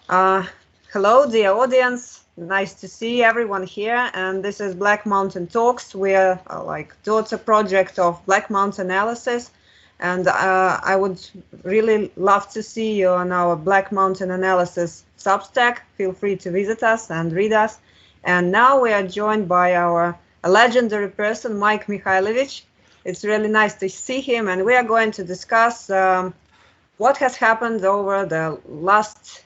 Uh, Hello, dear audience. Nice to see everyone here. And this is Black Mountain Talks. We're like daughter project of Black Mountain Analysis. And I would really love to see you on our Black Mountain Analysis Substack. Feel free to visit us and read us. And now we are joined by our legendary person, Mike Mihajlovic. It's really nice to see him. And we are going to discuss what has happened over the last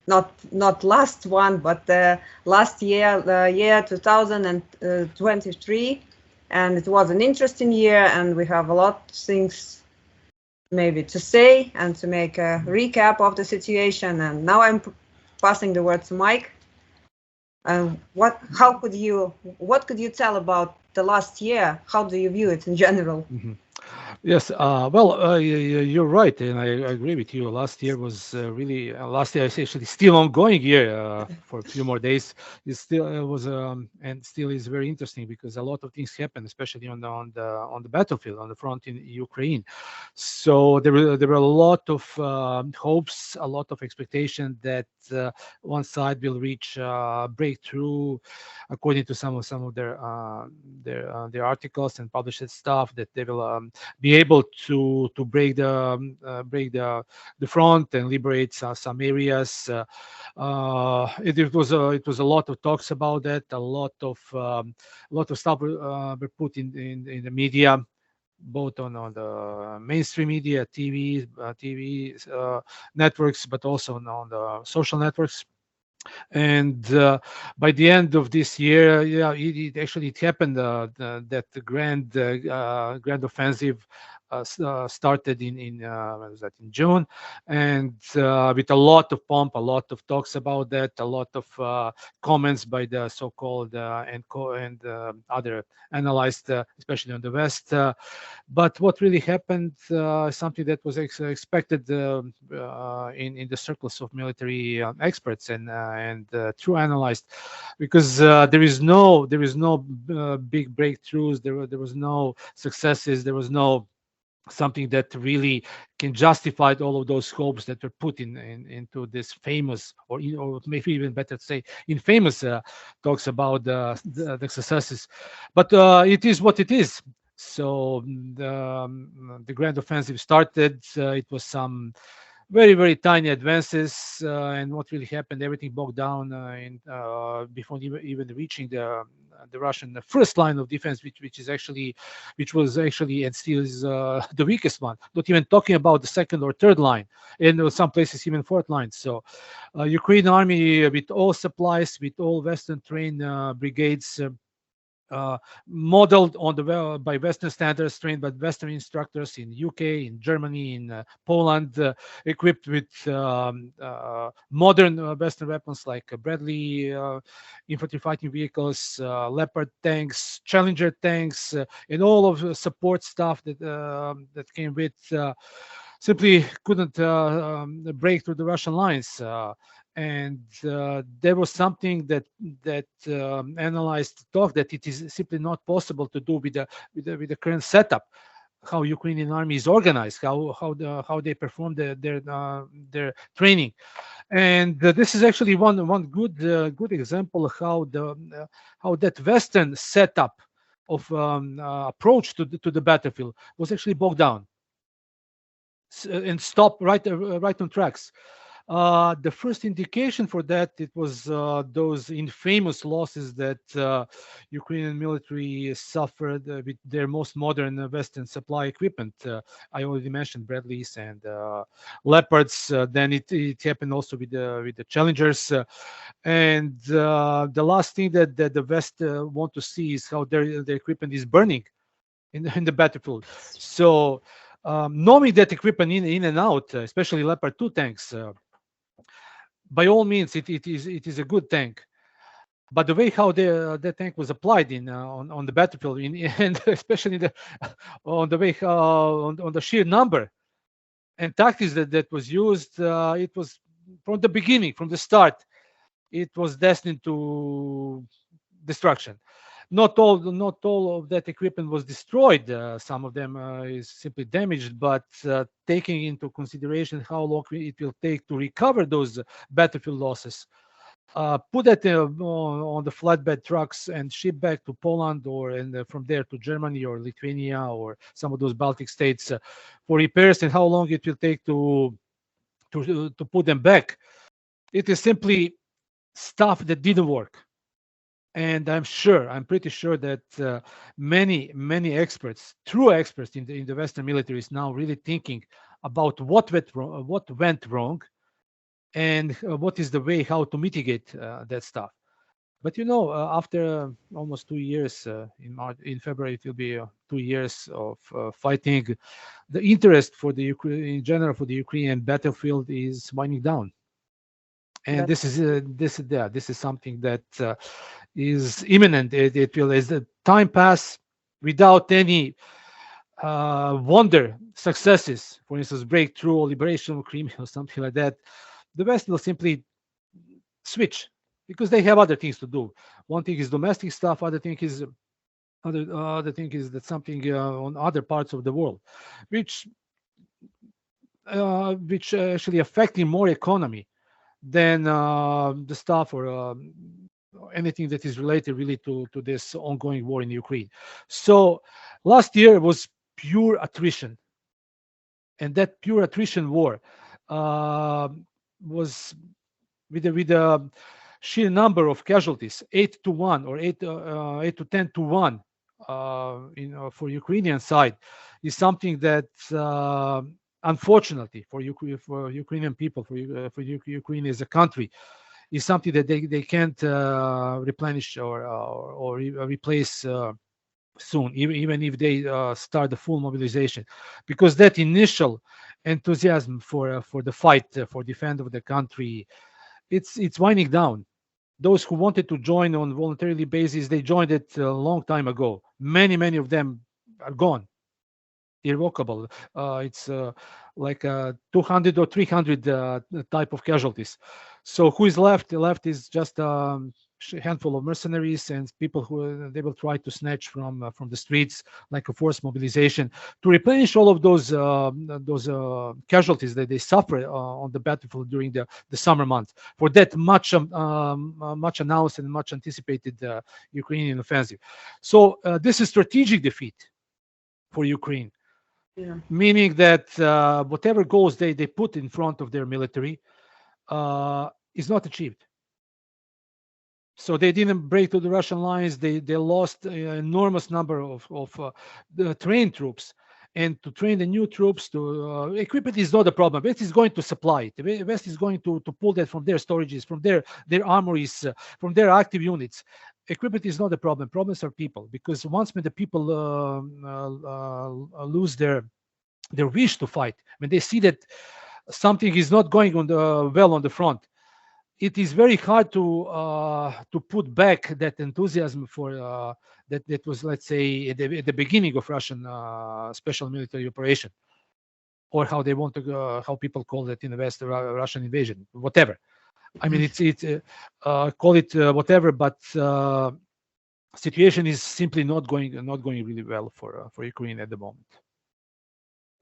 not last one, but the last year, the year 2023, and it was an interesting year, and we have a lot of things maybe to say and to make a recap of the situation. And now I'm passing the word to Mike. What could you tell about the last year? How do you view it in general? Mhm. Yes, you're right, and I agree with you. Last year was really last year is actually still ongoing year for a few more days. It still was and still is very interesting because a lot of things happened, especially on the battlefield on the front in Ukraine. So there were a lot of hopes, a lot of expectation that one side will reach breakthrough, according to some of their articles and published stuff, that they will be able to break the front and liberate some areas. It was a lot of talks about that. A lot of stuff were put in the media, both on the mainstream media, TV networks, but also on the social networks. And by the end of this year, yeah, it happened that the grand offensive started in when was that, in June, and with a lot of pomp, a lot of talks about that, a lot of comments by the so-called and other analysts, especially on the West. But what really happened, something that was expected in the circles of military experts and true analysts, because there is no big breakthroughs. There was no successes. There was no something that really can justify all of those hopes that were put into this famous, or maybe even better to say infamous talks about the successes. But it is what it is. So the grand offensive started. It was some very, very tiny advances, and what really happened, everything bogged down before even reaching the Russian first line of defense, which was actually and still is the weakest one. Not even talking about the second or third line, and some places even fourth line. So, Ukraine army, with all supplies, with all Western trained brigades, modeled by Western standards, trained by Western instructors in UK, in Germany, in Poland, equipped with modern Western weapons like Bradley infantry fighting vehicles, Leopard tanks, Challenger tanks, and all of the support stuff that came with. Simply couldn't break through the Russian lines. And there was something that analyzed talk that it is simply not possible to do with the current setup, how Ukrainian army is organized, how they perform their training. And this is actually one good example of how that Western setup of approach to the battlefield was actually bogged down and stopped right on tracks. The first indication for that, it was those infamous losses that Ukrainian military suffered with their most modern Western supply equipment. I already mentioned Bradleys and Leopards. Then it happened also with the Challengers. And the last thing that the West want to see is how their equipment is burning in the battlefield. So knowing that equipment in and out, especially Leopard 2 tanks, by all means, it is a good tank. But the way how the tank was applied on the battlefield, and especially on the way on the sheer number and tactics that was used, it was from the beginning, from the start, it was destined to destruction. Not all of that equipment was destroyed. Some of them is simply damaged, but taking into consideration how long it will take to recover those battlefield losses, put that on the flatbed trucks and ship back to Poland, or and from there to Germany or Lithuania or some of those Baltic states for repairs, and how long it will take to put them back. It is simply stuff that didn't work. And I'm pretty sure that many experts, true experts in the Western military, is now really thinking about what went wrong, and what is the way how to mitigate that stuff. But after almost 2 years, in February it will be 2 years of fighting. The interest for in general for the Ukrainian battlefield is winding down, and That's this is something that is imminent. It will, as the time pass, without any wonder successes, for instance, breakthrough or liberation of Crimea or something like that, the West will simply switch because they have other things to do. One thing is domestic stuff. Other thing is that something on other parts of the world, which actually affecting more economy than the stuff or anything that is related really to this ongoing war in Ukraine. So last year was pure attrition, and that pure attrition war was with a sheer number of casualties, 8-1 or 8 to 10-1, for Ukrainian side, is something that unfortunately for Ukrainian people, for Ukraine as a country, is something that they can't replenish or replace soon, even if they start the full mobilization, because that initial enthusiasm for the fight, for defense of the country, it's winding down. Those who wanted to join on voluntarily basis, they joined it a long time ago. Many of them are gone, irrevocable. It's like 200 or 300 type of casualties. So who is left? Left is just a handful of mercenaries and people who they will try to snatch from the streets, like a forced mobilization, to replenish all of those casualties that they suffer on the battlefield during the summer months for that much announced and much anticipated Ukrainian offensive. So this is strategic defeat for Ukraine, yeah. meaning that whatever goals they put in front of their military is not achieved. So they didn't break through the Russian lines. They lost an enormous number of the trained troops, and to train the new troops, to equipment is not a problem. West is going to supply it. The West is going to pull that from their storages, from their armories, from their active units. Equipment is not a problem. Problems are people, because once when the people lose their wish to fight, when they see that something is not going on well on the front, it is very hard to put back that enthusiasm for that was, let's say, at the beginning of Russian special military operation, or how they want to how people call it in the West, Russian invasion, whatever. I mean, it's call it whatever, but situation is simply not going really well for Ukraine at the moment.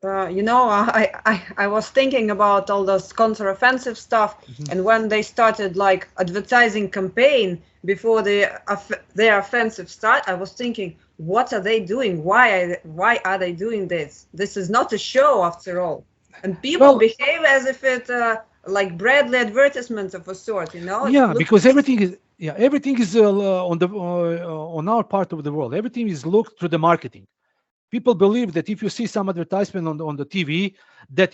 I was thinking about all those counteroffensive stuff, and when they started like advertising campaign before their offensive start, I was thinking, what are they doing? Why are they doing this? This is not a show after all, and people behave as if it like Bradley advertisement of a sort, Yeah, because everything is on our part of the world. Everything is looked through the marketing. People believe that if you see some advertisement on the TV, that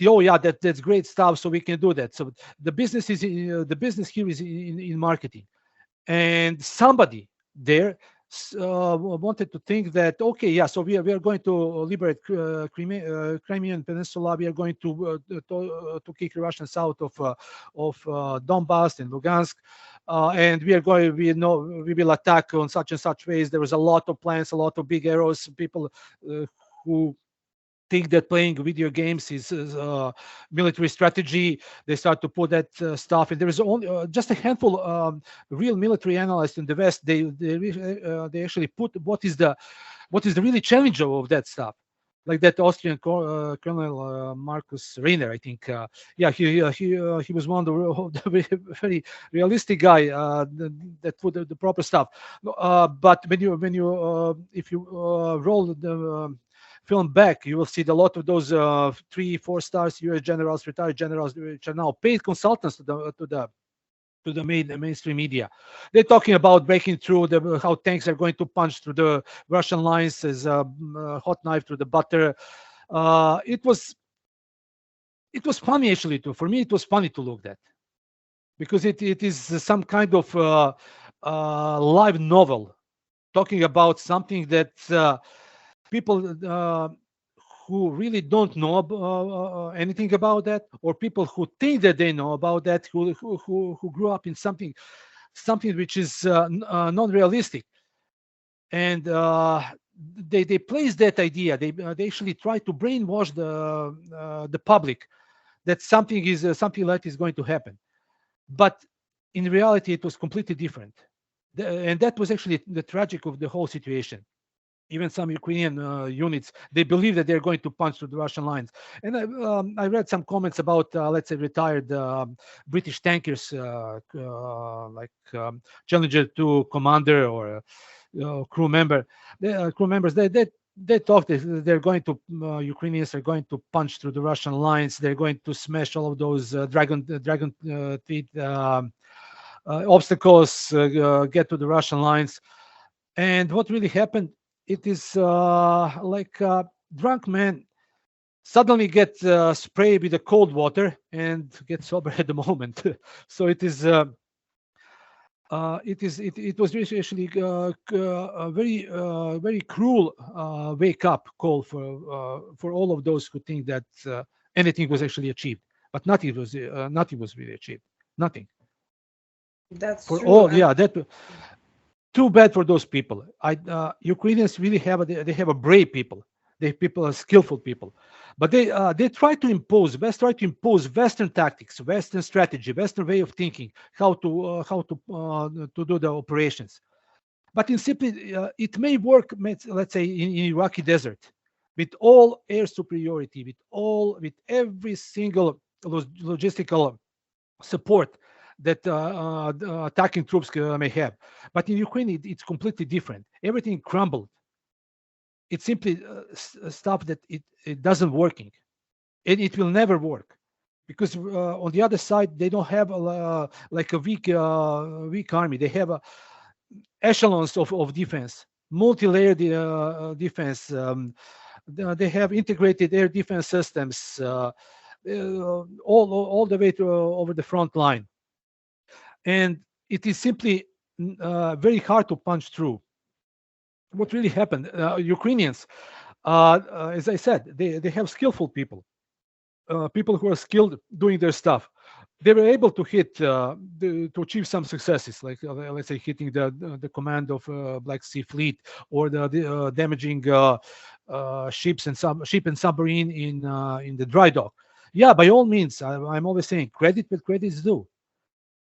that's great stuff, so we can do that. So the business here is in marketing, and somebody there wanted to think that so we are going to liberate Crimean Peninsula. We are going to kick the Russians out of Donbass and Lugansk. And we will attack on such and such ways. There was a lot of plans, a lot of big arrows, people who think that playing video games is military strategy. They start to put that stuff, and there is only just a handful real military analysts in the West. They actually put what is the really challenge of that stuff. Like that Austrian Colonel Marcus Rainer, I think. Yeah, he was one of the very realistic guy that put the proper stuff. But if you roll the film back, you will see a lot of those 3-4 stars U.S. generals, retired generals, which are now paid consultants to the mainstream media. They're talking about breaking through how tanks are going to punch through the Russian lines as a hot knife through the butter. It was funny actually too. For me, it was funny to look at because it is some kind of live novel talking about something that people who really don't know anything about that, or people who think that they know about that, who grew up in something which is non-realistic, and they place that idea. They actually try to brainwash the public that something like is going to happen, but in reality, it was completely different, and that was actually the tragic of the whole situation. Even some Ukrainian units, they believe that they're going to punch through the Russian lines. And I read some comments about, let's say, retired British tankers like Challenger 2 commander or crew member. Crew members, they talk that they're going to Ukrainians are going to punch through the Russian lines. They're going to smash all of those dragon teeth obstacles, get to the Russian lines. And what really happened? It is like a drunk man suddenly get sprayed with the cold water and get sober at the moment. So it is. It was actually a very cruel wake up call for all of those who think that anything was actually achieved, but nothing was really achieved. Nothing. That's For true. all, yeah, that too bad for those people. Ukrainians really they have a brave people. People are skillful people, but they try to impose Western tactics, Western strategy, Western way of thinking, how to do the operations. But in simply, it may work. Let's say in Iraqi desert, with all air superiority, with every single logistical support that attacking troops may have. But in Ukraine, it's completely different. Everything crumbled. It's simply stuff that it doesn't working. It will never work because on the other side they don't have like a weak army. They have echelons of defense, multi-layered defense. They have integrated air defense systems all the way to over the front line, and it is simply very hard to punch through. What really happened? Ukrainians, as I said, they have skillful people, people who are skilled doing their stuff. They were able to to achieve some successes, like let's say hitting the command of Black Sea Fleet, or the damaging ship and submarine in the dry dock. Yeah, by all means, I'm always saying credit where credit is due.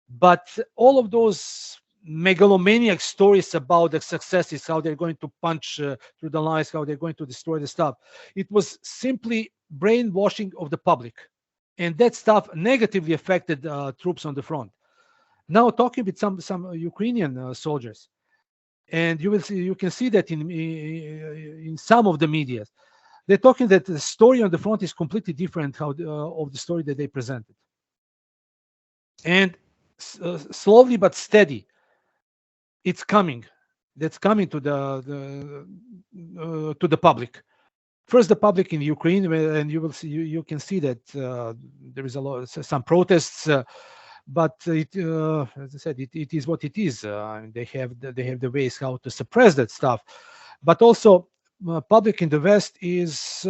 But all of those megalomaniac stories about the successes, how they're going to punch through the lines, how they're going to destroy the stuff, it was simply brainwashing of the public, and that stuff negatively affected troops on the front. Now, talking with some Ukrainian soldiers, and you can see that in some of the media, they're talking that the story on the front is completely different of the story that they presented, and slowly but steady, it's coming. That's coming to the public. First, the public in Ukraine, and you will see. You can see that there is some protests, but as I said, it is what it is. They have the ways how to suppress that stuff, but also public in the West is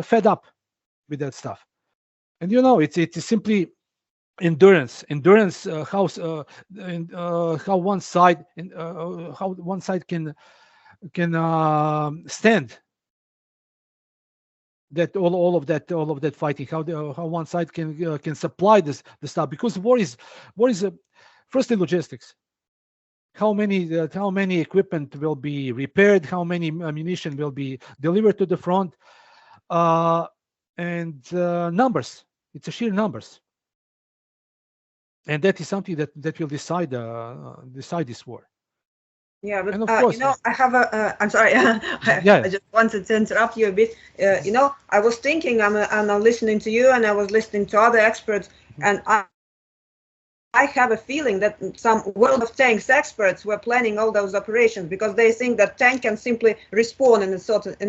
fed up with that stuff, and it's simply endurance how one side can stand that all of that fighting, how one side can supply the stuff, because war is firstly logistics. How many equipment will be repaired, how many ammunition will be delivered to the front, uh, and numbers. It's a sheer numbers, and that is something that will decide this war. Yeah, but And of course, I have a. I'm sorry, yeah. I just wanted to interrupt you a bit. I was thinking, I'm listening to you, and I was listening to other experts, and I have a feeling that some World of Tanks experts were planning all those operations because they think that tank can simply respawn in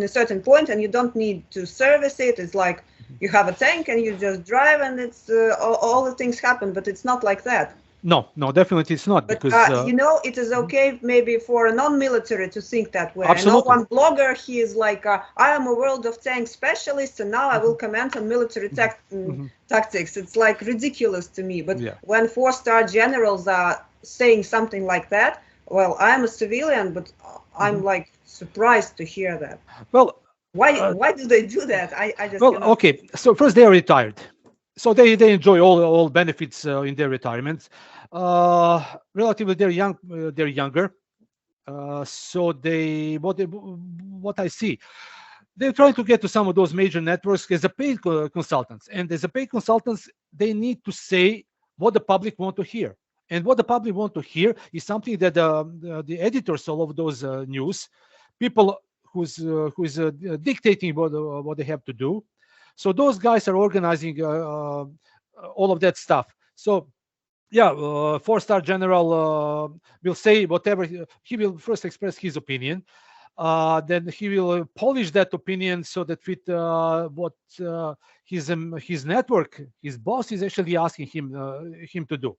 a certain point, and you don't need to service it. It's like you have a tank and you just drive, and it's all the things happen. But it's not like that. No, definitely it's not, But because it is okay maybe for a non-military to think that way. I know absolutely. one blogger, he is like, I am a World of Tanks specialist, and now I will comment on military tactics. It's like ridiculous to me. But Yeah. when four-star generals are saying something like that, well, I'm a civilian, but I'm like surprised to hear that. Well, Why do they do that? I just well, cannot. okay. So first, they are retired, so they enjoy all benefits in their retirement. Relatively, they're young. They're younger. So what I see, they're trying to get to some of those major networks as a paid consultants, and as a paid consultants, they need to say what the public want to hear, and what the public want to hear is something that the editors all of those news people who's dictating what they have to do. So those guys are organizing all of that stuff. So yeah, four-star general will say whatever he will first express his opinion. Then he will polish that opinion so that fit what his network, his boss is actually asking him to do,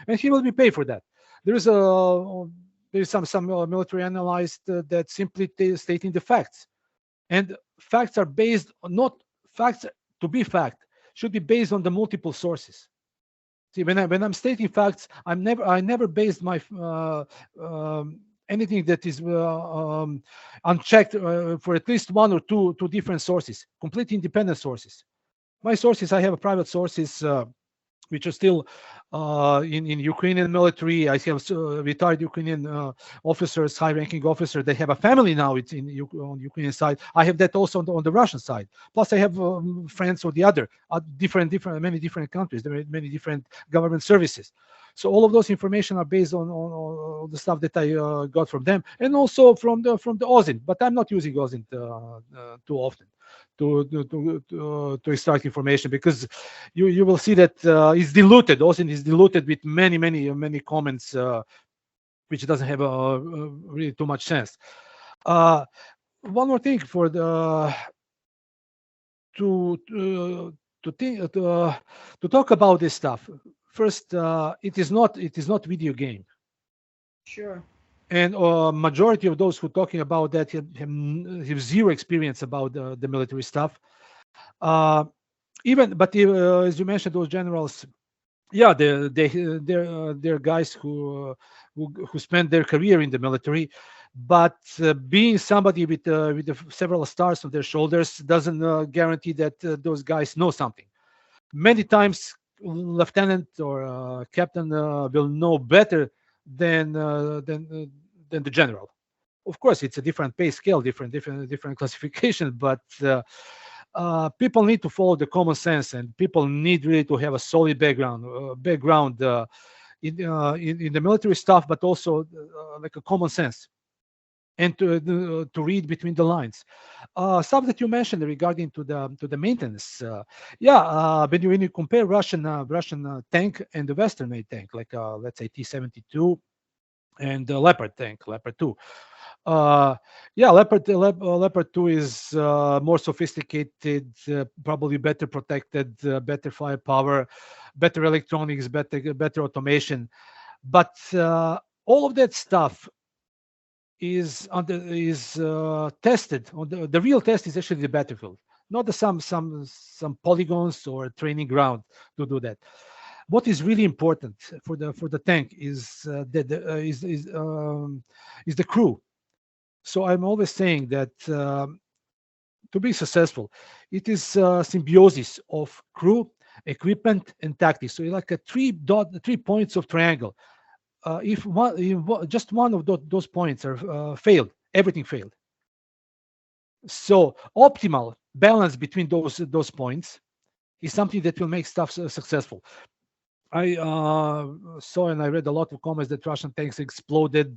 and he will be paid for that. There is a there is some military analyst that simply stating the facts, and facts are based on not facts to be fact should be based on the multiple sources. See, when I'm stating facts, I never based my anything that is unchecked for at least one or two different sources, completely independent sources. My sources, I have private sources which are still in Ukrainian military. I have retired Ukrainian officers, high-ranking officer. They have a family now. It's on Ukrainian side. I have that also on the Russian side. Plus, I have friends on the other many different countries. There are many different government services. So all of those information are based on the stuff that I got from them, and also from the OSINT. But I'm not using OSINT too often to extract information, because you will see that it's diluted. OSINT is diluted with many comments, which doesn't have really too much sense. One more thing for the to talk about this stuff. First, it is not video game. Sure. And majority of those who talking about that have zero experience about the military stuff. But as you mentioned, those generals, yeah, they're guys who spend their career in the military, but being somebody with several stars on their shoulders doesn't guarantee that those guys know something. Many times, lieutenant or captain will know better than the general. Of course, it's a different pay scale, different classification, but people need to follow the common sense, and people need really to have a solid background in the military stuff, but also like a common sense, and to read between the lines. Stuff that you mentioned regarding to the maintenance, when you compare Russian tank and the Western made tank, like let's say T-72 and the Leopard tank, Leopard 2. Leopard 2 is more sophisticated, probably better protected, better firepower, better electronics, better automation. But all of that stuff is tested on the real test is actually the battlefield, not the some polygons or training ground to do that. What is really important for the tank is is the crew. So I'm always saying that to be successful, it is symbiosis of crew, equipment, and tactics. So it's like a 3 points of triangle. If just one of those points are failed, everything failed. So optimal balance between those points is something that will make stuff successful. I saw and I read a lot of comments that Russian tanks exploded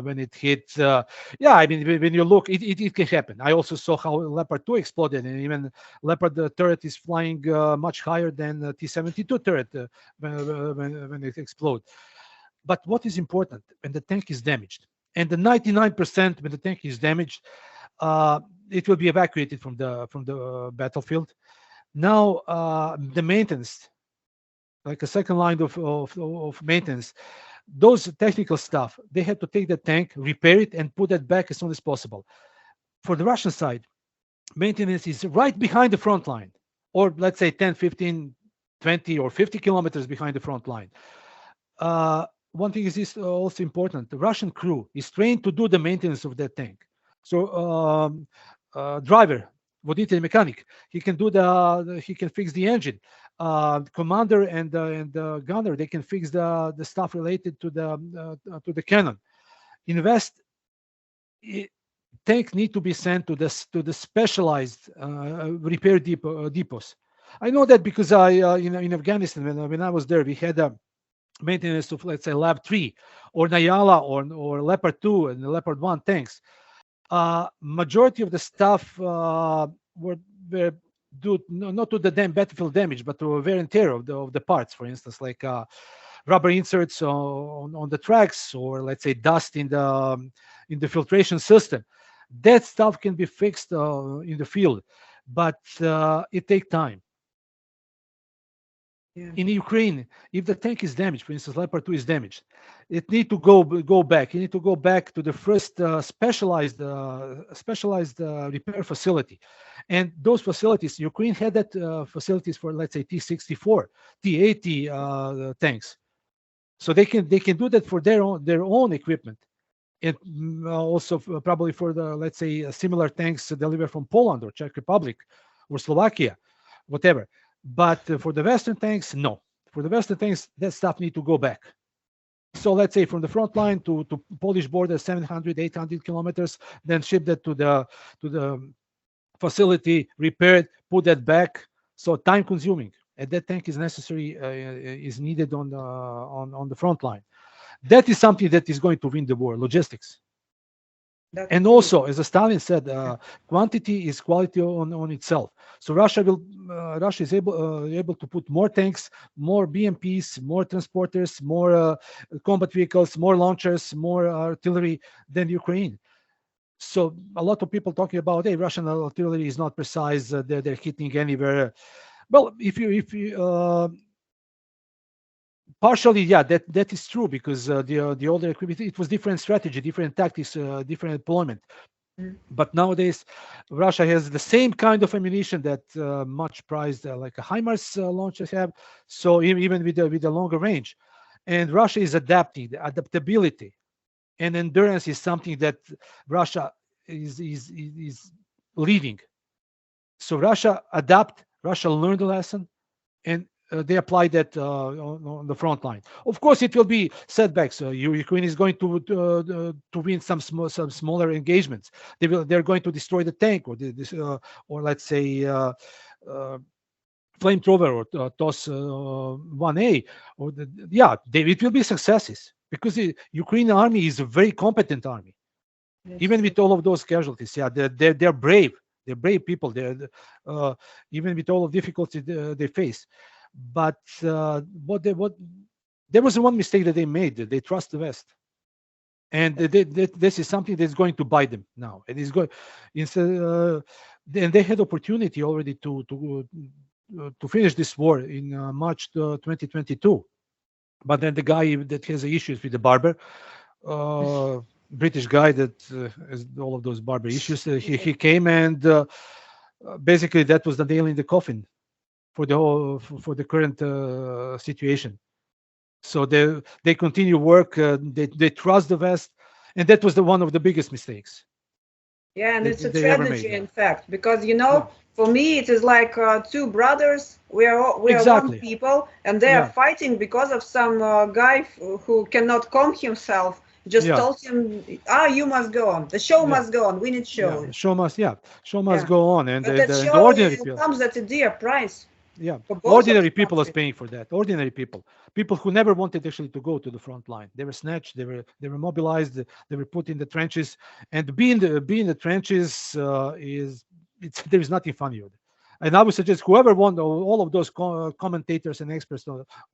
when it hit. Yeah, I mean, when you look, it can happen. I also saw how Leopard 2 exploded, and even Leopard turret is flying much higher than T-72 turret when it explodes. But what is important when the tank is damaged, and the 99% when the tank is damaged, it will be evacuated from the battlefield. Now the maintenance, like a second line of maintenance, those technical stuff, they had to take the tank, repair it, and put that back as soon as possible. For the Russian side, maintenance is right behind the front line, or let's say 10, 15, 20, or 50 kilometers behind the front line. One thing is also important. The Russian crew is trained to do the maintenance of that tank. So driver, vodитель mechanic, he can fix the engine. Commander and gunner, they can fix the stuff related to the cannon. Invest tank need to be sent to the specialized repair depots. I know that because I in Afghanistan when I was there, we had a maintenance of, let's say, Lab 3 or Nayala or Leopard 2 and the Leopard 1 tanks. Majority of the stuff were due not to the battlefield damage, but to wear and tear of the parts. For instance, like rubber inserts on the tracks, or let's say dust in the filtration system. That stuff can be fixed in the field, but it takes time. Yeah. In Ukraine, if the tank is damaged, for instance, Leopard 2 is damaged, it need to go back. You need to go back to the first specialized repair facility, and those facilities, Ukraine had that facilities for, let's say, T-64, T-80 tanks, so they can do that for their own equipment, and also probably for the, let's say, similar tanks delivered from Poland or Czech Republic or Slovakia, whatever. But for the Western tanks, no. For the Western tanks, that stuff need to go back. So let's say from the front line to Polish border, 700, 800 kilometers, then ship that to the facility, repaired, put that back. So time consuming, and that tank is necessary, is needed on the front line. That is something that is going to win the war, logistics. And also, as Stalin said, quantity is quality on itself. So Russia is able to put more tanks, more BMPs, more transporters, more combat vehicles, more launchers, more artillery than Ukraine. So a lot of people talking about, hey, Russian artillery is not precise, they're hitting anywhere. Well, if you partially, yeah, that is true, because the older equipment, it was different strategy, different tactics, different deployment. But nowadays, Russia has the same kind of ammunition that much prized like a HIMARS launchers have. So even with the longer range, and Russia is adapting. The adaptability and endurance is something that Russia is leading. So Russia adapt. Russia learned the lesson, and they apply that on the front line. Of course, it will be setbacks. Ukraine is going to win some smaller engagements. They're going to destroy the tank, or let's say flamethrower, or TOS 1A. It will be successes, because the Ukrainian army is a very competent army. Even with all of those casualties, they're brave. They're brave people. They're even with all of difficulties they face. But there was one mistake that they made. They trust the West, and this is something that's going to bite them now. It is going instead, and they had opportunity already to finish this war in March 2022. But then the guy that has issues with the barber, British guy that has all of those barber issues, he came, and basically that was the nail in the coffin for the current situation. So they continue work. They trust the West, and that was one of the biggest mistakes. Yeah, and it's a they ever made. tragedy, Yeah. in fact, because you Yeah. know, for me, it is like two brothers. We are one Exactly. people, and they are Yeah. fighting because of some guy who cannot calm himself. Just Yeah. told him, "Ah, you must go on. The show Yeah. must go on. We need Yeah. show." Show must Yeah, go on, and but that the show ordinary people. comes at a dear price Yeah, for both of the ordinary people is countries. paying for that. Ordinary people who never wanted actually to go to the front line. They were snatched. They were mobilized. They were put in the trenches. And being the trenches is there is nothing funny with it. And I would suggest whoever want all of those commentators and experts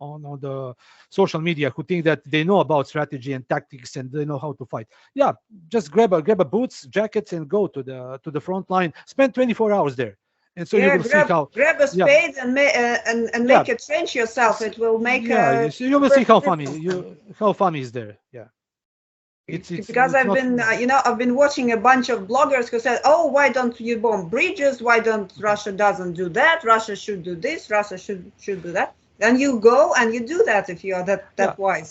on the social media who think that they know about strategy and tactics and they know how to fight. Yeah, just grab a boots, jackets, and go to the front line. Spend 24 hours there, and so you Yeah, will see how. grab a Yeah, spade and yeah, make a trench yourself. It will make yeah. a You will see perfect how funny difference. is there. Yeah, Because it's I've not. been, I've been watching a bunch of bloggers who said, "Oh, why don't you bomb bridges? Why don't Russia doesn't do that? Russia should do this. Russia should do that." Then you go and you do that if you are Yeah, that wise.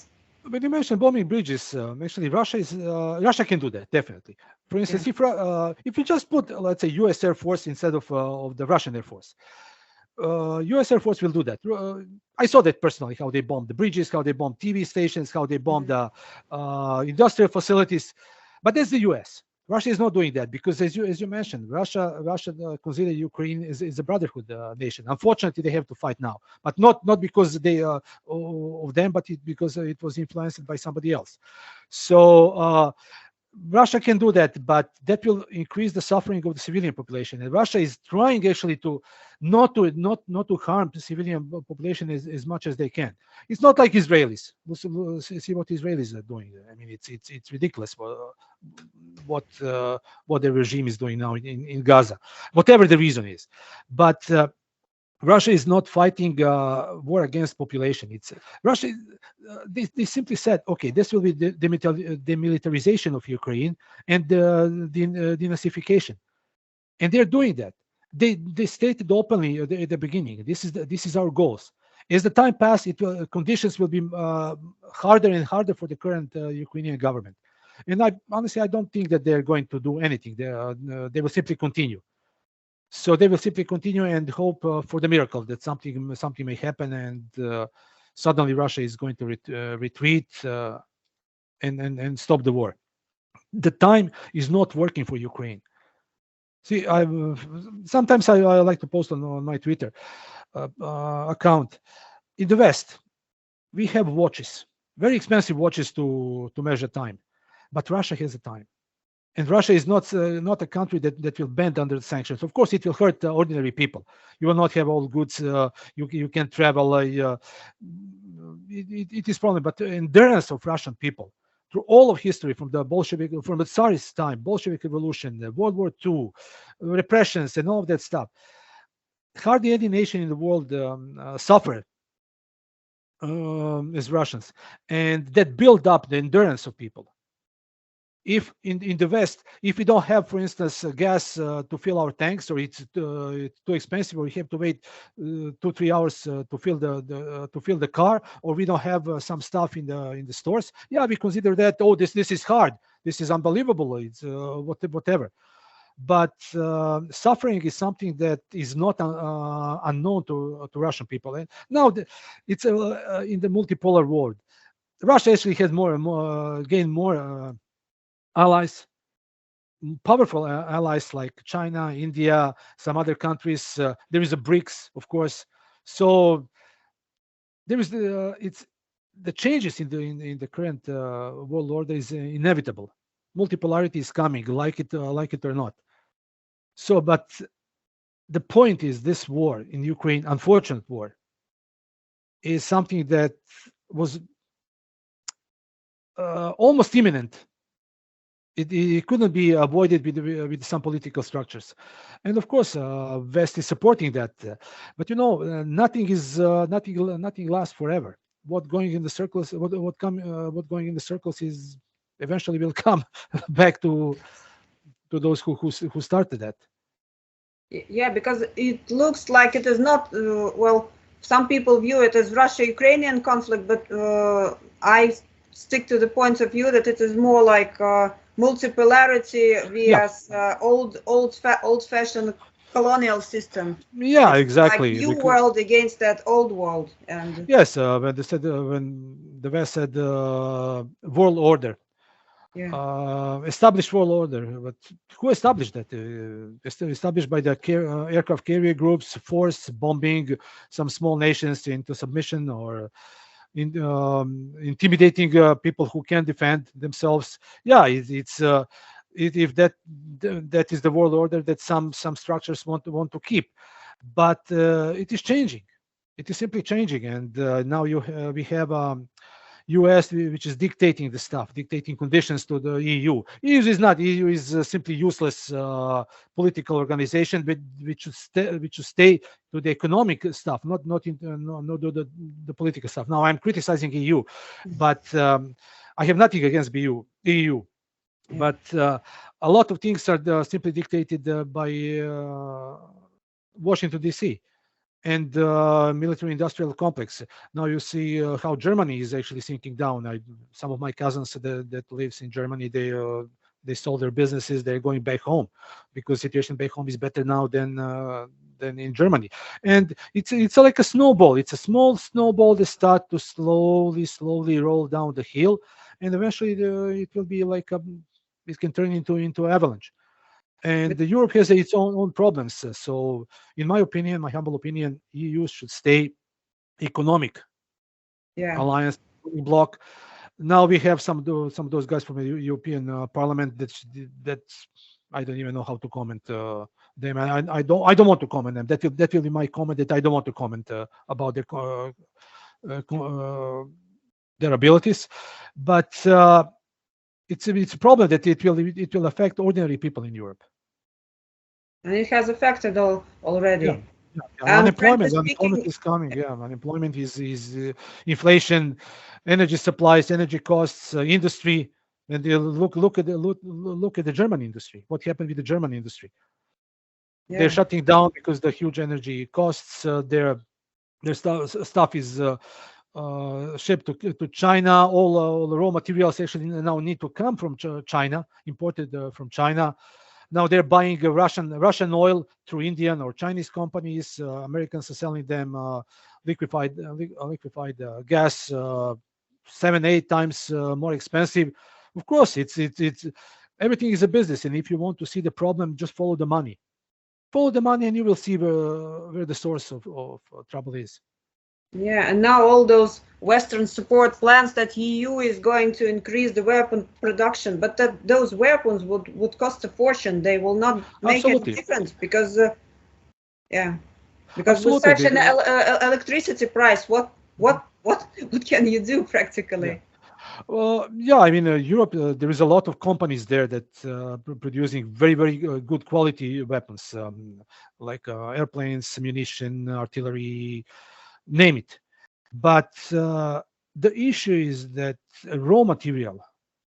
when you mentioned bombing bridges, actually Russia can do that definitely. For Yeah, instance, if you just put let's say U.S. Air Force instead of the Russian Air Force, U.S. Air Force will do that. I saw that personally, how they bombed the bridges, how they bombed TV stations, how they bombed mhm. the industrial facilities. But that's the U.S. Russia is not doing that because, as you mentioned, Russia consider Ukraine is a brotherhood nation. Unfortunately, they have to fight now, but not because they of them, but because it was influenced by somebody else. So. Russia can do that, but that will increase the suffering of the civilian population. And Russia is trying actually to not to harm the civilian population as much as they can. It's not like Israelis. We'll see what Israelis are doing. I mean, it's ridiculous what the regime is doing now in Gaza, whatever the reason is. But Russia is not fighting war against population. It's Russia. They simply said, okay, this will be the demilitarization of Ukraine and the denazification, and they're doing that. They stated openly at the beginning, this is our goals. As the time passes, conditions will be harder and harder for the current Ukrainian government. And I honestly, I don't think that they're going to do anything. They will simply continue. So they will simply continue and hope for the miracle that something may happen, and suddenly Russia is going to retreat and stop the war. The time is not working for Ukraine. See, I sometimes I like to post on my Twitter account. In the West, we have watches, very expensive watches to measure time, but Russia has a time. And Russia is not a country that will bend under the sanctions. Of course, it will hurt ordinary people. You will not have all goods. You can travel. It is problem, but the endurance of Russian people through all of history, from the Tsarist time, Bolshevik Revolution, World War II, repressions, and all of that stuff. Hardly any nation in the world suffered as Russians, and that built up the endurance of people. If in the West, if we don't have, for instance, gas to fill our tanks, or it's too expensive, or we have to wait 2-3 hours to fill the car, or we don't have some stuff in the stores, yeah, we consider that, oh, this is hard, this is unbelievable, it's whatever. But suffering is something that is not unknown to Russian people. And now it's in the multipolar world. Russia actually has more and more gained more allies, powerful allies like China, India, some other countries. There is a BRICS, of course. So there is it's the changes in the current world order is inevitable. Multipolarity is coming, like it or not. So, but the point is, this war in Ukraine, unfortunate war, is something that was almost imminent. It couldn't be avoided with some political structures, and of course, West is supporting that. But nothing lasts forever. What going in the circles, what going in the circles is eventually will come back to those who started that. Yeah, because it looks like it is not, well, some people view it as Russia-Ukrainian conflict, but I stick to the point of view that it is more like multipolarity Yeah, vs old-fashioned colonial system. yeah, It's like exactly. new Because world against that old world, and yes, when they said when the West said world order, yeah, established world order, but who established that? Established by the aircraft carrier groups, force bombing some small nations into submission, or intimidating people who can defend themselves. Yeah, if that is the world order that some structures want to keep, but it is changing. It is simply changing, and now we have US, which is dictating the stuff, dictating conditions to the EU. EU is not. EU is simply useless political organization, which should stay to the economic stuff, not the political stuff. Now I'm criticizing EU, but I have nothing against EU, yeah, but a lot of things are simply dictated by Washington D.C. and military industrial complex. Now you see how Germany is actually sinking down. Some of my cousins that lives in Germany, they sold their businesses. They're going back home because situation back home is better now than in Germany. And it's like a snowball. It's a small snowball that start to slowly roll down the hill, and eventually it will be like it can turn into avalanche. And but the Europe has its own problems. So, in my opinion, my humble opinion, EU should stay economic yeah. alliance bloc. Now we have some of those guys from the European Parliament that's I don't even know how to comment them. I don't want to comment them. That will be my comment, that I don't want to comment about their abilities, but it's a problem that it will affect ordinary people in Europe. And it has affected Yeah, already. yeah. And And frankly unemployment speaking, is coming. Yeah, unemployment is inflation, energy supplies, energy costs, industry. And look at the German industry. What happened with the German industry? They're yeah, shutting down because the huge energy costs. Their stuff is shipped to China. All the raw materials actually now need to come from China, imported from China. Now they're buying Russian oil through Indian or Chinese companies. Americans are selling them liquefied gas 7-8 times more expensive. Of course, it's everything is a business, and if you want to see the problem, just follow the money. Follow the money, and you will see where the source of trouble is. yeah. And now all those Western support plans that EU is going to increase the weapon production, but that those weapons would cost a fortune. They will not make any Absolutely, difference yeah, because with absolutely. such an electricity price, what can you do Yeah. practically? Yeah, I mean, Europe, there is a lot of companies there that producing very good quality weapons, like airplanes, ammunition, artillery, name it. But the issue is that raw material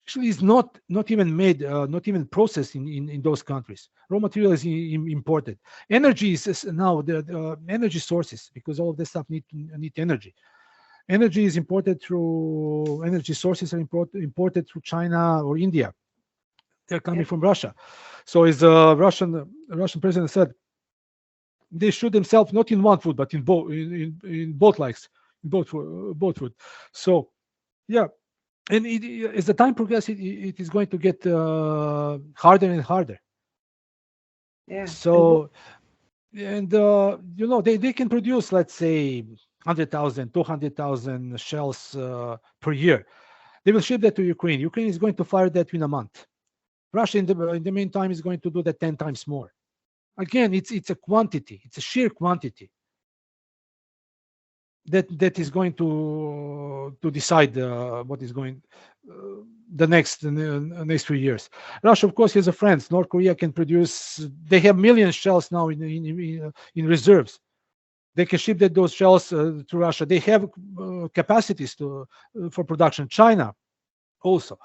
actually is not even made, not even processed in those countries. Raw material is imported. Energy is now the energy sources, because all of this stuff need energy. Energy is imported through energy sources are imported through China or India. They're Yeah, coming from Russia. So as Russian president said, they shoot themselves not in one foot but in both legs, in both foot. So yeah, and as the time progresses, it is going to get harder and harder. yeah, and So, and they can produce, let's say, 100,000, 200,000 shells per year. They will ship that to Ukraine. Ukraine is going to fire that in a month. Russia, in the meantime, is going to do that 10 times more. Again, it's a quantity. It's a sheer quantity that is going to decide what is going the next few years. Russia, of course, has a friends. North Korea can produce. They have million shells now in reserves. They can ship those shells to Russia. They have capacities for production. China also.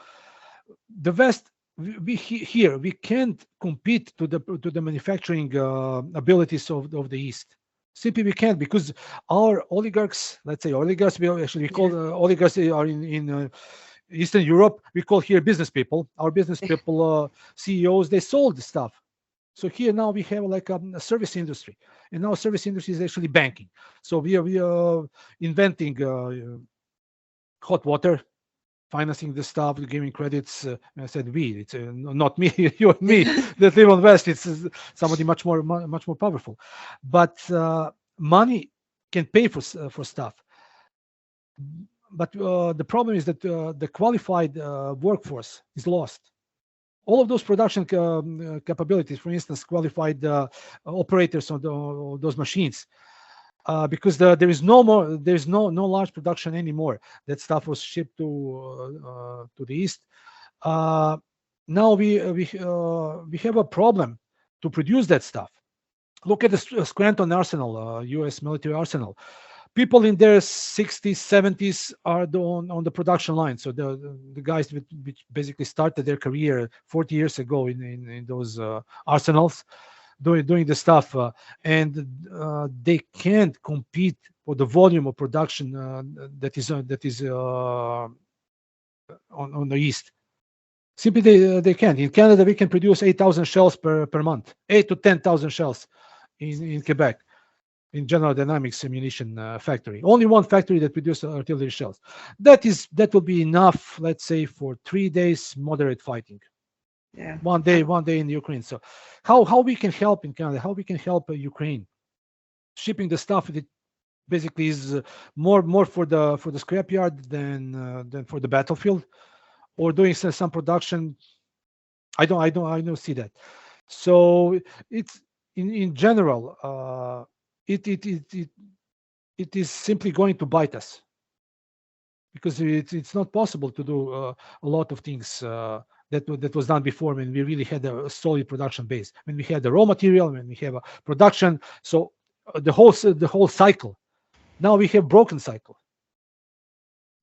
The West, here we can't compete to the manufacturing abilities of the East. Simply we can't, because our oligarchs, let's say oligarchs, we call yeah, oligarchs are Eastern Europe, we call here business people. Our business people, CEOs, they sold the stuff. So here now we have like a service industry, and now service industry is actually banking. So we are inventing hot water, financing the stuff, giving credits. I said we, it's not me, you and me that live on West. It's somebody much more powerful. But money can pay for stuff. But the problem is that the qualified workforce is lost. All of those production capabilities, for instance, qualified operators on those machines, because there's no large production anymore. That stuff was shipped to the east. Now we have a problem to produce that stuff. Look at the Scranton Arsenal, U.S. military arsenal. People in their 60s, 70s are on the production line. So the guys which basically started their career 40 years ago in those arsenals, doing the stuff, and they can't compete for the volume of production that is on the east. Simply they can't. In Canada, we can produce 8,000 shells per month, 8 to 10,000 shells in Quebec. In General Dynamics ammunition factory, only one factory that produces artillery shells. That will be enough, let's say, for 3 days moderate fighting. Yeah. One day in Ukraine. So, how we can help in Canada? How we can help Ukraine? Shipping the stuff that basically is more for the scrapyard than for the battlefield, or doing some production. I don't see that. So it's in general. It is simply going to bite us, because it's not possible to do a lot of things that was done before, when we really had a solid production base, when we had the raw material, when we have a production. So the whole cycle. Now we have broken cycle.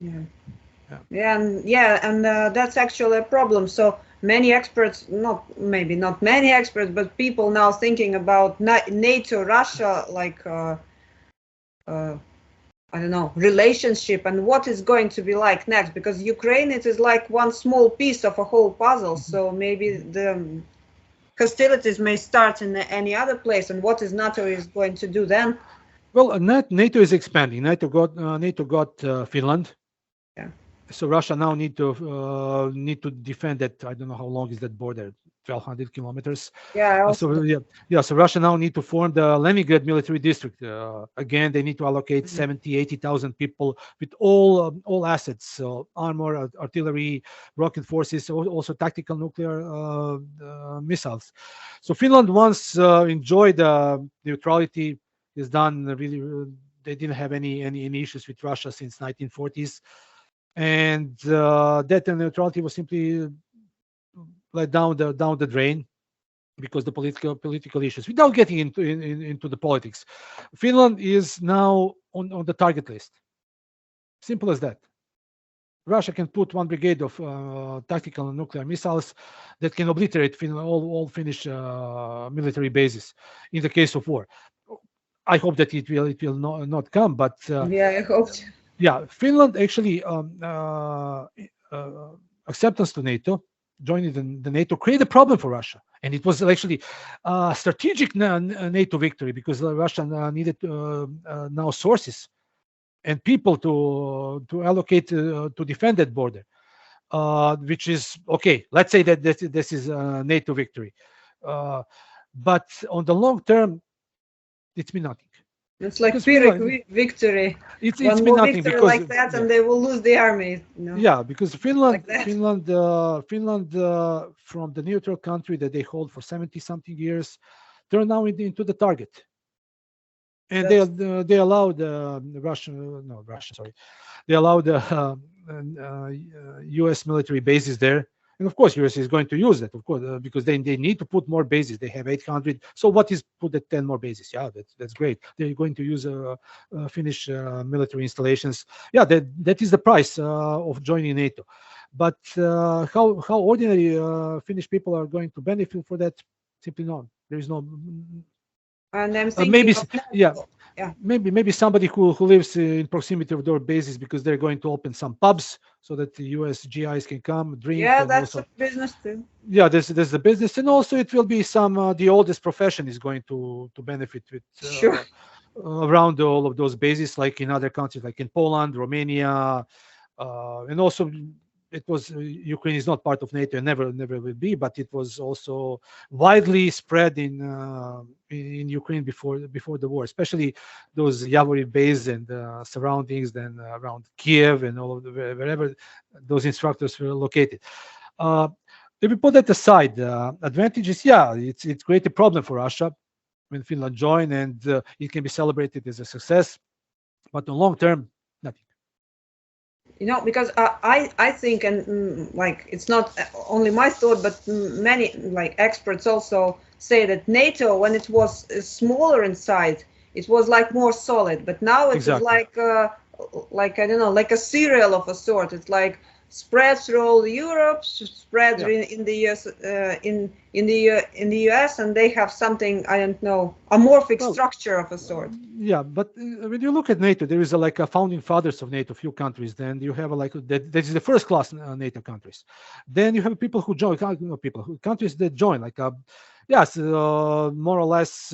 And that's actually a problem. So many experts, maybe not many experts, but people now thinking about NATO Russia, like I don't know, relationship, and what is going to be like next, because Ukraine, it is like one small piece of a whole puzzle. So maybe the hostilities may start in any other place, and what is NATO is going to do then? Well, NATO is expanding. NATO got Finland. Yeah. So Russia now need to defend that. I don't know how long is that border, 1,200 kilometers. Yeah. So Russia now need to form the Leningrad military district. Again, they need to allocate 70,000-80,000 people with all assets, so armor, artillery, rocket forces, also tactical nuclear missiles. So Finland once enjoyed neutrality. Is done really. They didn't have any issues with Russia since 1940s. And that neutrality was simply let down the drain because the political issues. Without getting into the politics, Finland is now on the target list. Simple as that. Russia can put one brigade of tactical and nuclear missiles that can obliterate all Finnish military bases in the case of war. I hope that it will not come, but I hope. Yeah, Finland actually acceptance to NATO, joining the NATO, created a problem for Russia, and it was actually a strategic NATO victory, because Russia needed now sources and people to allocate to defend that border, which is okay. Let's say that this is a NATO victory, but on the long term, it's been nothing. It's like Pyrrhic victory. It's been nothing, victory because like that, and they will lose the army. Yeah, because Finland, Like Finland, from the neutral country that they hold for 70-something years, turned now into the target, and they allowed they allowed U.S. military bases there. And of course, US is going to use that, of course, because they need to put more bases. They have 800. So what is put at 10 more bases? Yeah, that's great. They're going to use Finnish military installations. Yeah, that is the price of joining NATO. But how ordinary Finnish people are going to benefit for that? Simply not. There is no. And I'm thinking Maybe Yeah. maybe somebody who lives in proximity of their bases because they're going to open some pubs so that the US GIs can come drink, Yeah, and that's also a business too. yeah, there's the business, and also it will be some the oldest profession is going to benefit with Sure. around all of those bases, like in other countries, like in Poland, Romania, and also it was Ukraine is not part of NATO and never will be, but it was also widely spread in Ukraine before the war, especially those Yavori bases and surroundings, then around Kiev and all of the wherever those instructors were located. Uh, if we put that aside, advantages, yeah, it's create a problem for Russia when Finland joined, and it can be celebrated as a success, but in long term, nothing. Because I think, and like it's not only my thought, but many like experts also say that NATO, when it was smaller in size, it was like more solid, but now it is Exactly. like I don't know, like a cereal of a sort. It's like spread through all Europe, spread Yeah. in the US, in the US, and they have something, I don't know, amorphic Well, structure of a sort. yeah, but when you look at NATO, there is like a founding fathers of NATO, few countries. Then you have like that is the first class NATO countries. Then you have people who join, countries that join, like yes, more or less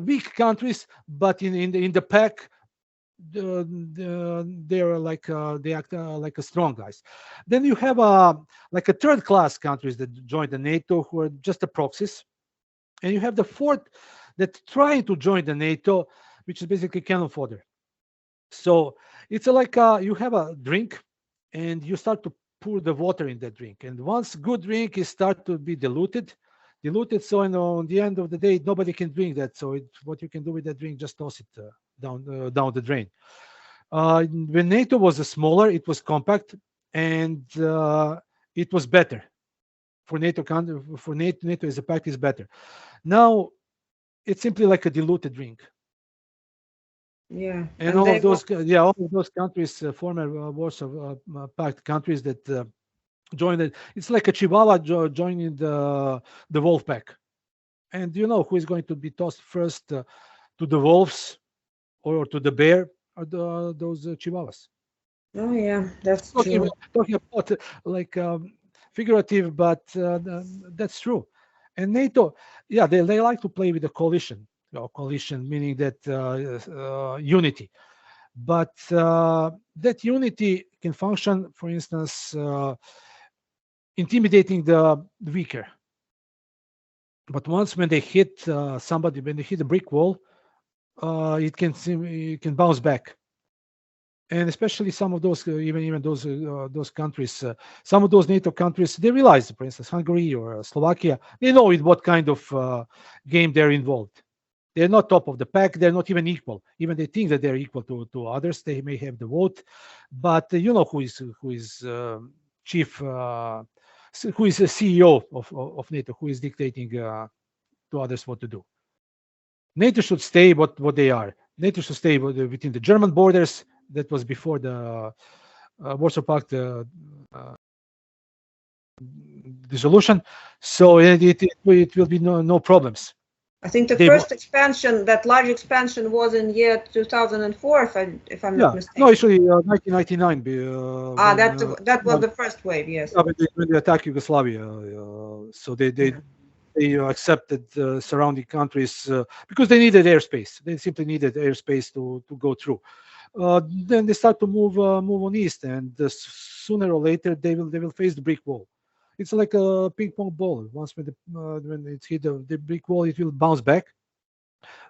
weak countries, but in the pack, they are like they act like a strong guys. Then you have like a third class countries that join the NATO who are just the proxies, and you have the fourth that trying to join the NATO, which is basically cannon fodder. So it's like you have a drink, and you start to pour the water in that drink, and once good drink is start to be diluted. So on the end of the day, nobody can drink that. So what you can do with that drink, just toss it down the drain. When NATO was smaller, it was compact, and it was better for NATO. For NATO as a pact is better. Now it's simply like a diluted drink. Yeah, And and all they of those, all of those countries, former Warsaw Pact countries that joined it, it's like a Chihuahua joining the wolf pack. And you know who is going to be tossed first to the wolves or to the bear? Are those Chihuahuas? oh yeah, that's Talking true. about, talking about like figurative, but that's true. And NATO, yeah, they like to play with the coalition. Coalition meaning that unity, but that unity can function, for instance, intimidating the weaker. But once when they hit somebody, when they hit a brick wall, it can bounce back. And especially some of those, even those countries, some of those NATO countries, they realize, for instance, Hungary or Slovakia, they know in what kind of game they're involved. They're not top of the pack. They're not even equal. Even they think that they're equal to others. They may have the vote, but you know who is chief, who is the CEO of NATO, who is dictating to others what to do. NATO should stay what they are. NATO should stay within the German borders. That was before the Warsaw Pact dissolution. So it will be no problems. I think the They first expansion, that large expansion, was in year 2004, if I'm not Yeah, no, mistaken. actually, 1999, Ah, when that was the first wave, yes. when they attacked Yugoslavia, so they accepted surrounding countries because they needed airspace. They simply needed airspace to go through. Then they start to move on east, and sooner or later they will face the brick wall. It's like a ping pong ball. Once when it hit the brick wall, it will bounce back,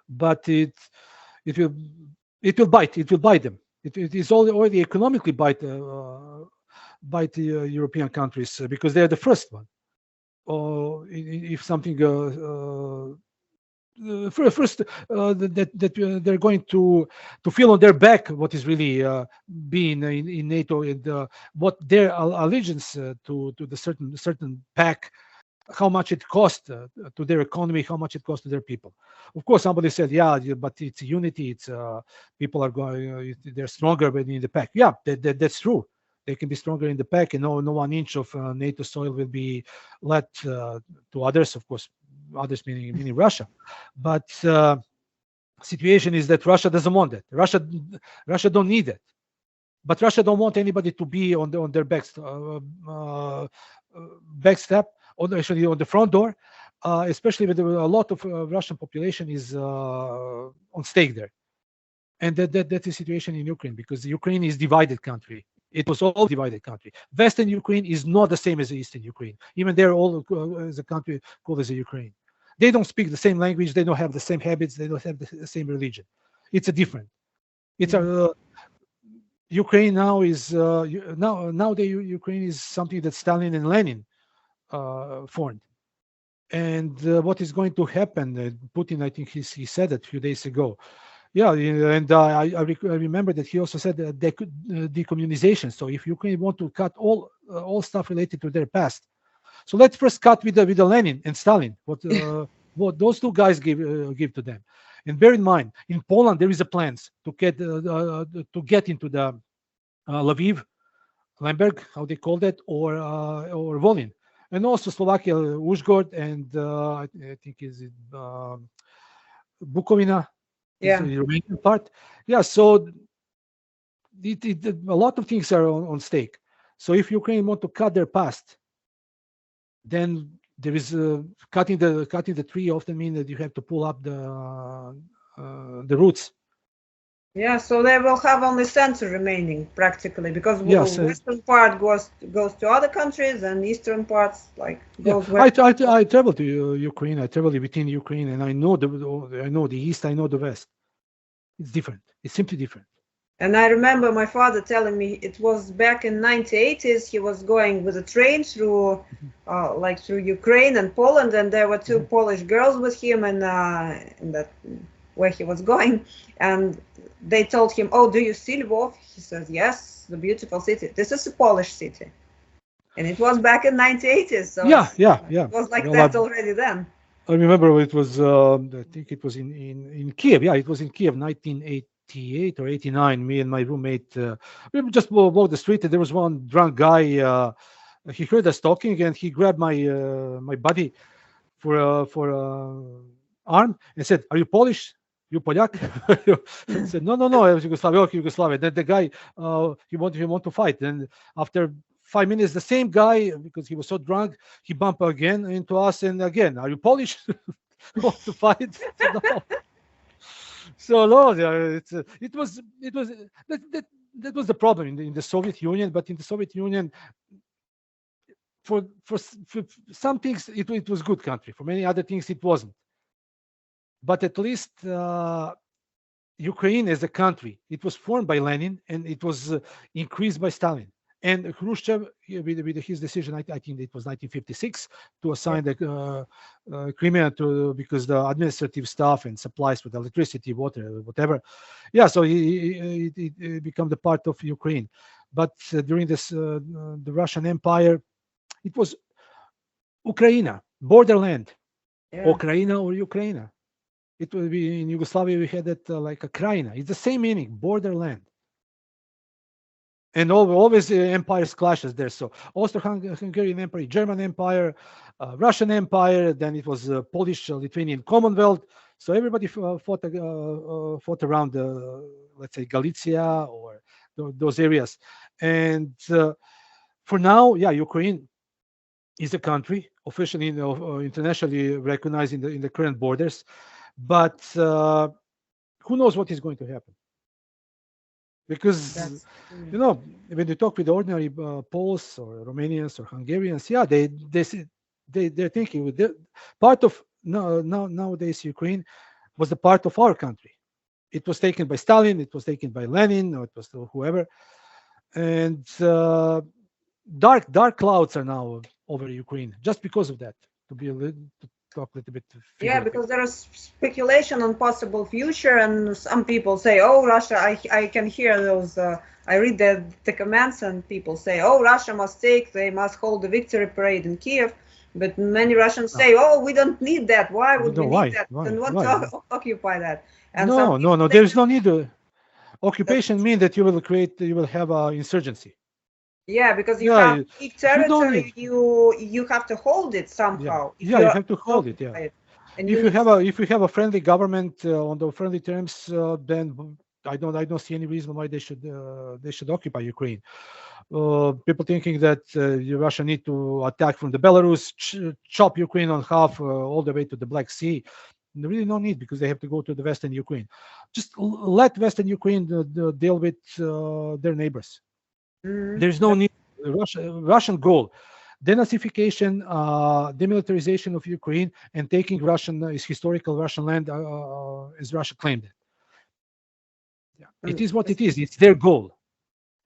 but it will bite. It will bite them. It is already economically bite the European countries because they're the first one. Or if something first that they're going to feel on their back what is really being in NATO, and what their allegiance to the certain pack, how much it costs to their economy, how much it costs to their people. Of course, somebody said, yeah, but it's unity. It's people are going, they're stronger within the pack. Yeah, that's true. They can be stronger in the pack, and no 1 inch of NATO soil will be let to others. Of course, others meaning Russia. But situation is that Russia doesn't want that. Russia don't need it. But Russia don't want anybody to be on their backstep, actually on the front door, especially with a lot of Russian population is on stake there. And that is the situation in Ukraine, because Ukraine is divided country. It was all divided country. Western Ukraine is not the same as Eastern Ukraine. Even they're all as a country called as a Ukraine. They don't speak the same language. They don't have the same habits. They don't have the same religion. It's a different. It's a Ukraine now is now the Ukraine is something that Stalin and Lenin formed. And what is going to happen? Putin, I think he said it a few days ago. Yeah, and I remember that he also said that decommunization. So if Ukraine want to cut all stuff related to their past, so let's first cut with the Lenin and Stalin. What those two guys give to them. And bear in mind, in Poland there is a plans to get into the Lviv, Lemberg, how they call that, or Volyn, and also Slovakia, Uzhgorod, and I think is it Bukovina. Yeah, the Romanian part. Yeah, so a lot of things are on stake. So if Ukraine want to cut their past, then there is cutting the tree often means that you have to pull up the roots. Yeah, so they will have only center remaining practically, because Yes, western part goes to other countries and eastern parts goes I west. I travel to Ukraine. I travel within Ukraine, and I know the east. I know the west. It's different. It's simply different. And I remember my father telling me it was back in 1980s. He was going with a train through through Ukraine and Poland, and there were two Polish girls with him, and in that where he was going, and they told him, "Oh, do you see Lvov?" He says, "Yes, the beautiful city. This is a Polish city," and it was back in 1980s. So Yeah. it was like that already then. I remember it was. I think it was in Kiev. Yeah, it was in Kiev, 1988 or 89. Me and my roommate, we just walked the street, and there was one drunk guy. He heard us talking, and he grabbed my buddy for arm and said, "Are you Polish? You Polyak?" He said, "No, I was Yugoslavia." Okay, Yugoslavia. Then the guy, he want to fight. And after 5 minutes, the same guy, because he was so drunk, he bumped again into us, and again, "Are you Polish?" Want to fight? No. So no, it was that was the problem in the Soviet Union. But in the Soviet Union, for some things it was good country. For many other things it wasn't. But at least Ukraine as a country, it was formed by Lenin, and it was increased by Stalin. And Khrushchev, with his decision, I think it was 1956, to assign the Crimea because the administrative stuff and supplies with electricity, water, whatever. Yeah, so he became the part of Ukraine. But during this, the Russian Empire, it was Ukraine, borderland, Ukraine or Ukraine. It will be in Yugoslavia. We had it like a Krajina. It's the same meaning, borderland. And always empires clashes there. So Austro-Hungarian Empire, German Empire, Russian Empire. Then it was Polish, Lithuanian Commonwealth. So everybody fought around, let's say, Galicia or those areas. And for now, yeah, Ukraine is a country officially, internationally recognized in the current borders. But who knows what is going to happen? Because when you talk with ordinary Poles or Romanians or Hungarians, yeah, they're thinking part of nowadays Ukraine was the part of our country. It was taken by Stalin, it was taken by Lenin, or it was whoever, and dark clouds are now over Ukraine just because of that. To talk a little bit. Yeah, because there is speculation on possible future, and some people say, "Oh, Russia." I can hear those. I read the comments, and people say, "Oh, Russia they must hold the victory parade in Kiev." But many Russians say, "Oh, we don't need that. Why would we need that? And want to occupy that?" And no. There is no need. Occupation means that you will have an insurgency. Yeah, because you Yeah, have big you don't territory, need. you have to hold it Yeah, somehow if yeah, you you have to hold it. Yeah, occupy it, and you need. if you have a friendly government on the friendly terms, then I don't see any reason why they should occupy Ukraine. People thinking that Russia need to attack from the Belarus, chop Ukraine on half all the way to the Black Sea. Really no need, because they have to go to the Western Ukraine. Just let Western Ukraine deal with their neighbors. Mhm. There's no need. Russian goal: denazification, demilitarization of Ukraine, and taking Russian is historical Russian land as Russia claimed it. Yeah. It And is what it is. It's their goal.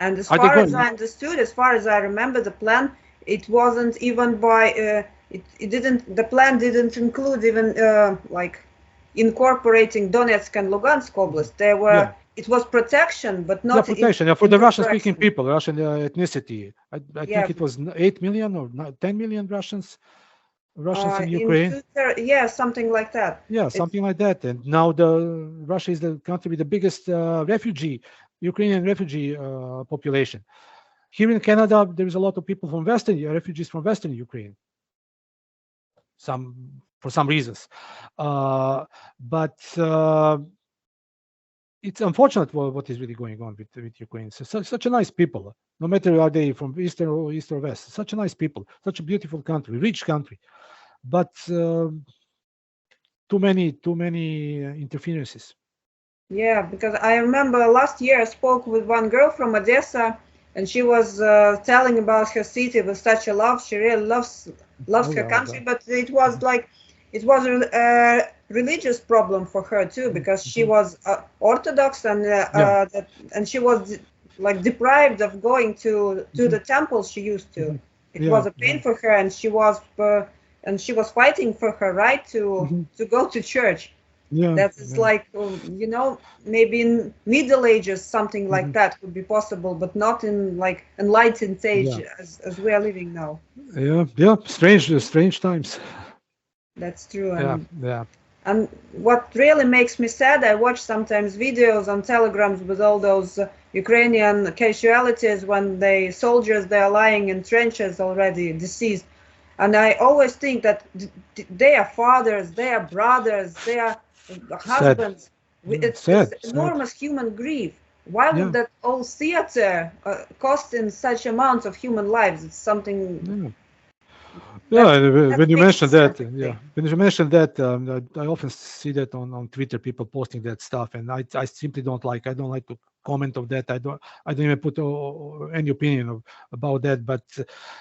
And as Are they far as going? I understood, as far as I remember the plan, it wasn't even by it didn't the plan didn't include even like incorporating Donetsk and Lugansk Oblast. There were Yeah. it was protection, but Yeah, not protection. Yeah, for the Russian-speaking incorporation. people, Russian ethnicity. I Yeah, think it was 8 million or 10 million Russians in in Ukraine. yeah, something like that. Yeah, It's something like that. And now the Russia is the country with the biggest Ukrainian refugee population. Here in Canada, there is a lot of people from refugees from Western Ukraine. For some reasons, but it's unfortunate what is really going on with Ukraine. So, such a nice people, no matter are they from east or west. Such a nice people, such a beautiful country, rich country, but too many interferences. Yeah, because I remember last year I spoke with one girl from Odessa, and she was telling about her city with such a love. She really loves Oh her yeah, oh, country, but it was like it was a religious problem for her too, because she mhm. was Orthodox, and Yeah. and she was like deprived of going to Mhm, the temples she used to. mhm. It Yeah, was a yeah, pain for her, and she was fighting for her right mhm. to go to church. Yeah, That is yeah. like, maybe in Middle Ages, something like Mhm. that would be possible, but not in like enlightened age Yeah, as we are living now. yeah, yeah. Strange times. That's true. Yeah, And yeah. and what really makes me sad, I watch sometimes videos on telegrams with all those Ukrainian casualties when they soldiers they are lying in trenches already deceased. And I always think that they are fathers, they are brothers, they are Sad. husbands. It's Sad, sad. enormous human grief. Why would Yeah, that whole theater cost in such amounts of human lives? It's something yeah. Yeah, that that when you makes me mentioned sad, that, yeah, really. when you mentioned that, I often see that on Twitter, people posting that stuff, and I simply don't like. I don't like to comment of that. I don't even put any opinion about that. But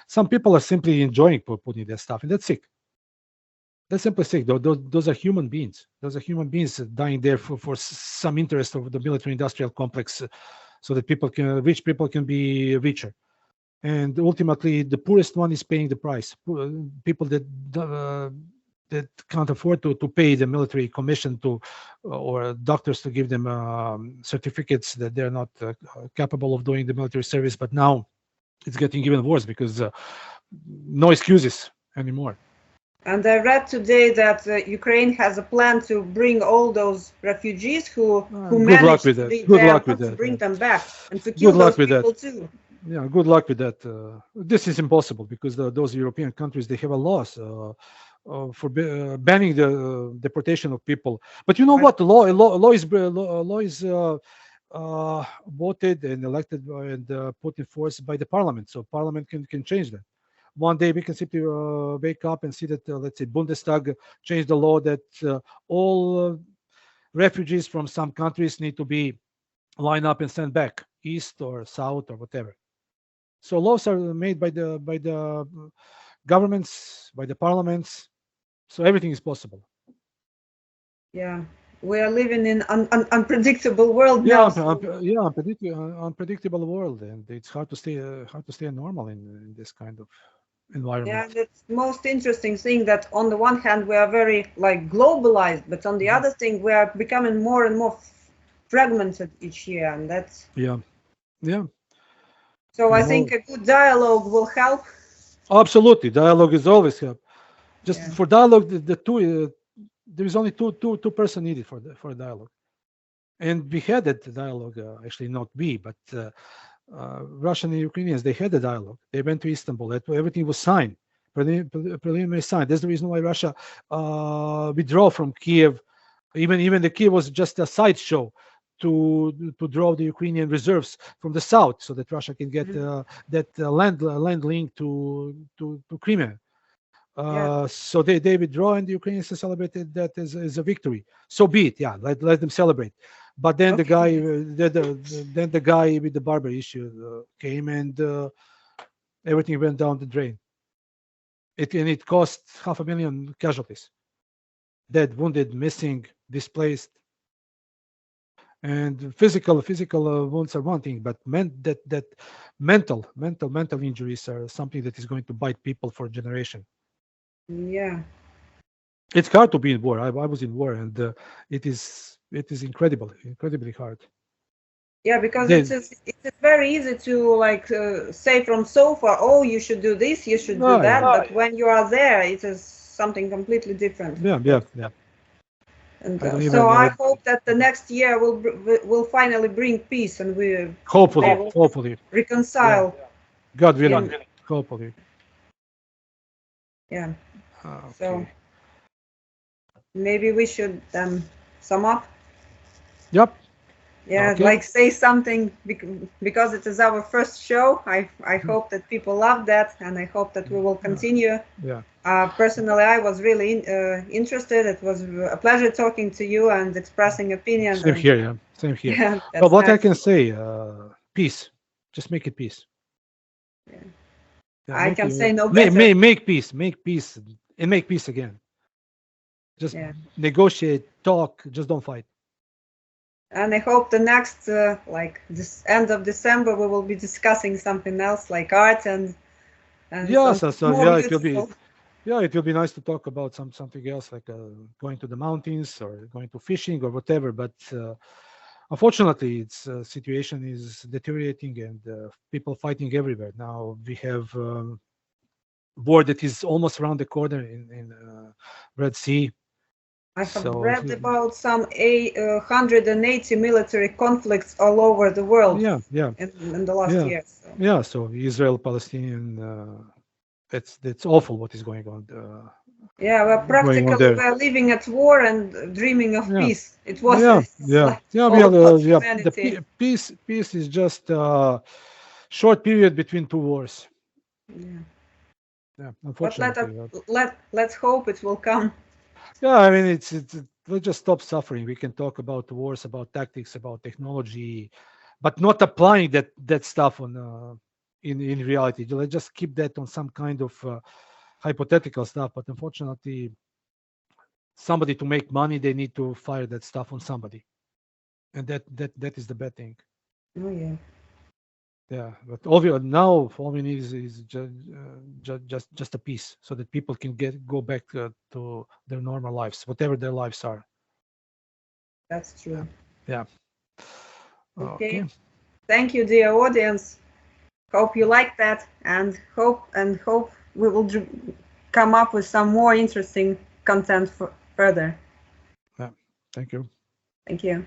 some people are simply enjoying putting that stuff, and that's sick. That's simply sick. Those are human beings. Those are human beings dying there for some interest of the military-industrial complex, so that rich people can be richer, and ultimately the poorest one is paying the price. People that can't afford to pay the military commission to or doctors to give them certificates that they're not capable of doing the military service. But now it's getting even worse, because no excuses anymore. And I read today that Ukraine has a plan to bring all those refugees who Good luck managed with to that. leave Good their luck with homes to that. bring them back and to Good kill luck those with that. people too. Yeah, good luck with that. This is impossible, because those European countries, they have a laws for banning the deportation of people. But you know I what? think so. Law is voted and elected and put in force by the parliament. So parliament can change that. One day we can simply wake up and see that, let's say, Bundestag changed the law that all refugees from some countries need to be lined up and sent back, east or south or whatever. So laws are made by the governments, by the parliaments. So everything is possible. Yeah, we are living in an unpredictable world Yeah, now. So unpredictable world, and it's hard to stay normal in this kind of yeah, environment. that's most interesting thing that on the one hand we are very like globalized, but on the Mhm. other thing we are becoming more and more fragmented each year, and that's Yeah, yeah, so I and think more. a good dialogue will help. Absolutely, dialogue is always help. Just Yeah. for dialogue, the two there is only two person needed for a dialogue, and we had that dialogue. Actually, not we, but Russian and Ukrainians, they had a dialogue. They went to Istanbul. Everything was signed, preliminary signed. That's the reason why Russia withdrew from Kiev. Even the Kiev was just a sideshow to draw the Ukrainian reserves from the south, so that Russia can get that land link to Crimea. So they withdraw, and the Ukrainians celebrated that as a victory. So be it. Yeah, let them celebrate. But then the guy, then the guy with the barber issue came, and everything went down the drain. It cost 500,000 casualties, dead, wounded, missing, displaced. And physical wounds are one thing, but mental injuries are something that is going to bite people for a generation. Yeah. It's hard to be in war. I was in war, and it is incredibly hard. Yeah, because it's very easy to like say from so far, oh, you should do this, you should do that, but when you are there, it is something completely different. Yeah. And so I hope that the next year will finally bring peace, and we hopefully reconcile. Yeah. God willing, hopefully. Yeah. Okay. So maybe we should sum up. Yep. Yeah, like say something because it is our first show. I hope that people love that, and I hope that we will continue. Yeah. Personally, I was really interested. It was a pleasure talking to you and expressing opinions. Same here. Yeah. Same here. Yeah, but what I can say, peace. Just make it peace. Yeah. I can say no better. Make peace, and make peace again. Just negotiate, talk. Just don't fight. And I hope the next, like this end of December, we will be discussing something else like art and it will be. Yeah, it will be nice to talk about something else, like going to the mountains or going to fishing or whatever. But unfortunately, its situation is deteriorating, and people fighting everywhere. Now we have war that is almost around the corner in Red Sea. I have read about some 180 military conflicts all over the world. Yeah. In the last years. So. Yeah, so Israel, Palestinian, it's awful what is going on. We're practically living at war and dreaming of peace. It was the peace is just a short period between two wars. Yeah, unfortunately. But let's hope it will come. Yeah, I mean, let's just stop suffering. We can talk about wars, about tactics, about technology, but not applying that stuff on in reality. Let's just keep that on some kind of hypothetical stuff. But unfortunately, somebody to make money, they need to fire that stuff on somebody, and that is the bad thing. Oh yeah. Yeah, but all we need is just a peace, so that people can go back to their normal lives, whatever their lives are. That's true. Yeah. Okay. Thank you, dear audience. Hope you like that, and hope we will come up with some more interesting content further. Yeah. Thank you. Thank you.